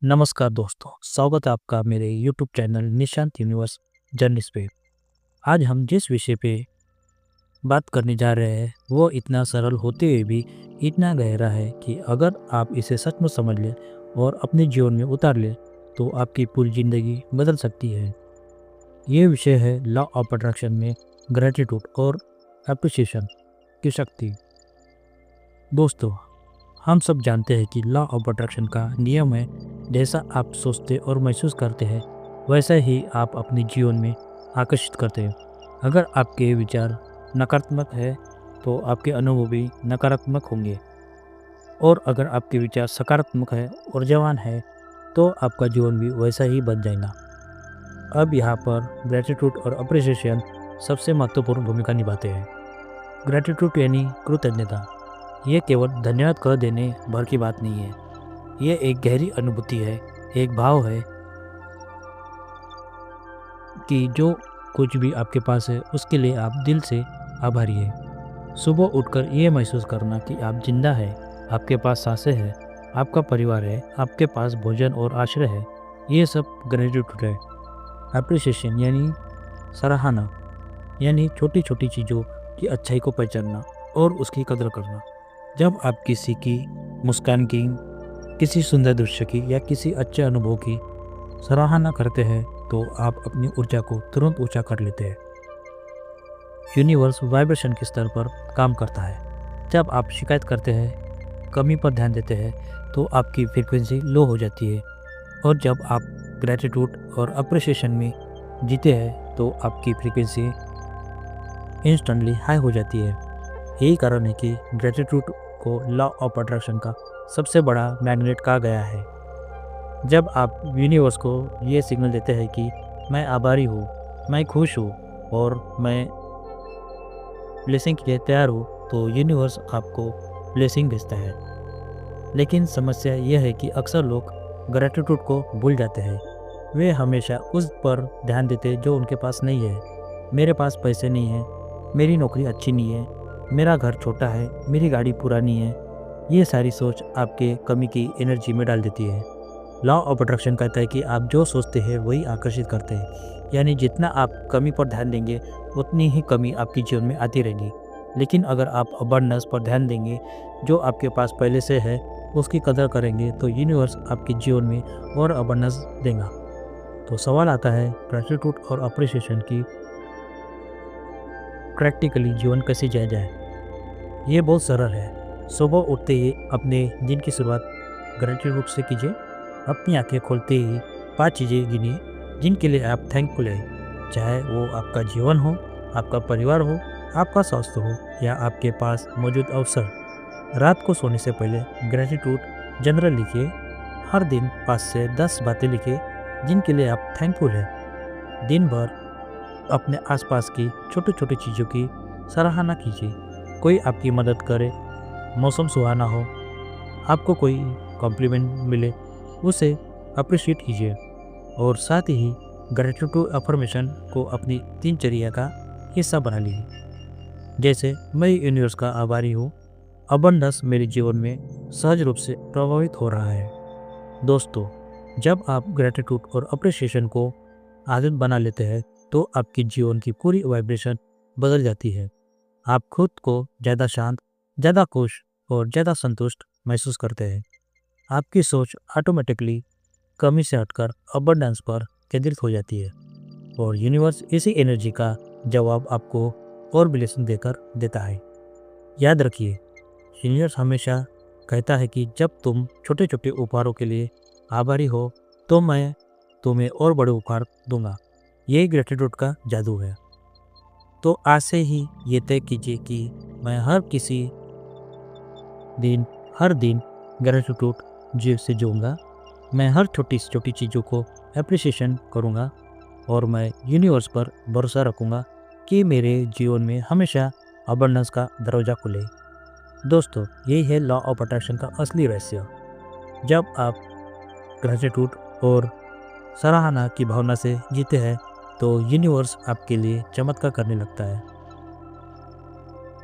नमस्कार दोस्तों, स्वागत है आपका मेरे YouTube channel Nishant universe journeys पे। आज हम जिस विषय पे बात करने जा रहे हैं वो इतना सरल होते हुए भी इतना गहरा है कि अगर आप इसे सचमुच समझ लें और अपने जीवन में उतार लें तो आपकी पूरी ज़िंदगी बदल सकती है। ये विषय है लॉ ऑफ अट्रैक्शन में ग्रेटिट्यूड और एप्रिसिएशन की शक्ति। दोस्तों, हम सब जानते हैं कि लॉ ऑफ अट्रैक्शन का नियम है, जैसा आप सोचते और महसूस करते हैं वैसा ही आप अपने जीवन में आकर्षित करते हैं। अगर आपके विचार नकारात्मक है तो आपके अनुभव भी नकारात्मक होंगे, और अगर आपके विचार सकारात्मक है और जवान है तो आपका जीवन भी वैसा ही बन जाएगा। अब यहाँ पर ग्रेटिट्यूड और अप्रिसिएशन सबसे महत्वपूर्ण भूमिका निभाते हैं। ग्रेटिट्यूड यानी कृतज्ञता। ये केवल धन्यवाद कह देने भर की बात नहीं है। ये एक गहरी अनुभूति है, एक भाव है कि जो कुछ भी आपके पास है उसके लिए आप दिल से आभारी हैं। सुबह उठकर ये महसूस करना कि आप जिंदा हैं, आपके पास सांसें हैं, आपका परिवार है, आपके पास भोजन और आश्रय है, ये सब ग्रेटिट्यूड है। एप्रिसिएशन यानी सराहना, यानी छोटी छोटी चीज़ों की अच्छाई को पहचानना और उसकी कदर करना। जब आप किसी की मुस्कान की, किसी सुंदर दृश्य की या किसी अच्छे अनुभव की सराहना करते हैं तो आप अपनी ऊर्जा को तुरंत ऊंचा कर लेते हैं। यूनिवर्स वाइब्रेशन के स्तर पर काम करता है। जब आप शिकायत करते हैं, कमी पर ध्यान देते हैं तो आपकी फ्रीक्वेंसी लो हो जाती है, और जब आप ग्रेटिट्यूड और अप्रिसिएशन में जीते हैं तो आपकी फ्रीक्वेंसी इंस्टेंटली हाई हो जाती है। यही कारण है कि ग्रेटिट्यूड को लॉ ऑफ अट्रैक्शन का सबसे बड़ा मैग्नेट कहा गया है। जब आप यूनिवर्स को ये सिग्नल देते हैं कि मैं आभारी हूँ, मैं खुश हूँ और मैं ब्लेसिंग के लिए तैयार हूँ, तो यूनिवर्स आपको ब्लेसिंग भेजता है। लेकिन समस्या यह है कि अक्सर लोग ग्रेटिट्यूड को भूल जाते हैं। वे हमेशा उस पर ध्यान देते जो उनके पास नहीं है। मेरे पास पैसे नहीं है, मेरी नौकरी अच्छी नहीं है, मेरा घर छोटा है, मेरी गाड़ी पुरानी है। ये सारी सोच आपके कमी की एनर्जी में डाल देती है। लॉ ऑफ अट्रैक्शन कहता है कि आप जो सोचते हैं वही आकर्षित करते हैं। यानी जितना आप कमी पर ध्यान देंगे उतनी ही कमी आपके जीवन में आती रहेगी। लेकिन अगर आप अबंडेंस पर ध्यान देंगे, जो आपके पास पहले से है उसकी कदर करेंगे, तो यूनिवर्स आपके जीवन में और अबंडेंस देगा। तो सवाल आता है, ग्रेटिट्यूड और अप्रिसिएशन की प्रैक्टिकली जीवन कैसे जिया जाए। ये बहुत सरल है। सुबह उठते ही अपने दिन की शुरुआत ग्रेटिट्यूड से कीजिए। अपनी आंखें खोलते ही 5 चीज़ें गिनिए जिनके लिए आप थैंकफुल हैं, चाहे वो आपका जीवन हो, आपका परिवार हो, आपका स्वास्थ्य हो या आपके पास मौजूद अवसर। रात को सोने से पहले ग्रेटिट्यूड जनरल लिखिए। हर दिन 5 से 10 बातें लिखिए जिनके लिए आप थैंकफुल हैं। दिन भर अपने आसपास की छोटी छोटी चीज़ों की सराहना कीजिए। कोई आपकी मदद करे, मौसम सुहाना हो, आपको कोई कॉम्प्लीमेंट मिले, उसे अप्रिशिएट कीजिए। और साथ ही ग्रेटिट्यूड अफर्मेशन को अपनी दिनचर्या का हिस्सा बना लीजिए। जैसे, मैं यूनिवर्स का आभारी हूँ, अबंडेंस मेरे जीवन में सहज रूप से प्रभावित हो रहा है। दोस्तों, जब आप ग्रेटिट्यूड और अप्रिशिएशन को आदत बना लेते हैं तो आपके जीवन की पूरी वाइब्रेशन बदल जाती है। आप खुद को ज़्यादा शांत, ज़्यादा खुश और ज़्यादा संतुष्ट महसूस करते हैं। आपकी सोच ऑटोमेटिकली कमी से हटकर अबंडेंस पर केंद्रित हो जाती है, और यूनिवर्स इसी एनर्जी का जवाब आपको और ब्लेसिंग देकर देता है। याद रखिए, यूनिवर्स हमेशा कहता है कि जब तुम छोटे छोटे उपहारों के लिए आभारी हो तो मैं तुम्हें और बड़े उपहार दूंगा। यही ग्रेटिट्यूड का जादू है। तो आज से ही ये तय कीजिए कि मैं हर दिन ग्रेटिट्यूड जीव से जीऊँगा। मैं हर छोटी से छोटी चीज़ों को एप्रिसिएशन करूँगा, और मैं यूनिवर्स पर भरोसा रखूँगा कि मेरे जीवन में हमेशा अबंडेंस का दरवाज़ा खुले। दोस्तों, यही है लॉ ऑफ अट्रैक्शन का असली रहस्य। जब आप ग्रेटिट्यूड और सराहना की भावना से जीते हैं तो यूनिवर्स आपके लिए चमत्कार करने लगता है।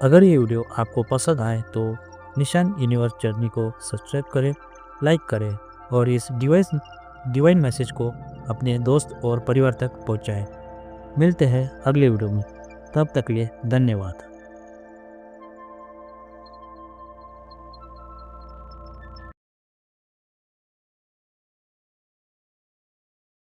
अगर ये वीडियो आपको पसंद आए तो निशान यूनिवर्स जर्नी को सब्सक्राइब करें, लाइक करें और इस डिवाइन मैसेज को अपने दोस्त और परिवार तक पहुंचाएं। मिलते हैं अगले वीडियो में, तब तक के लिए धन्यवाद।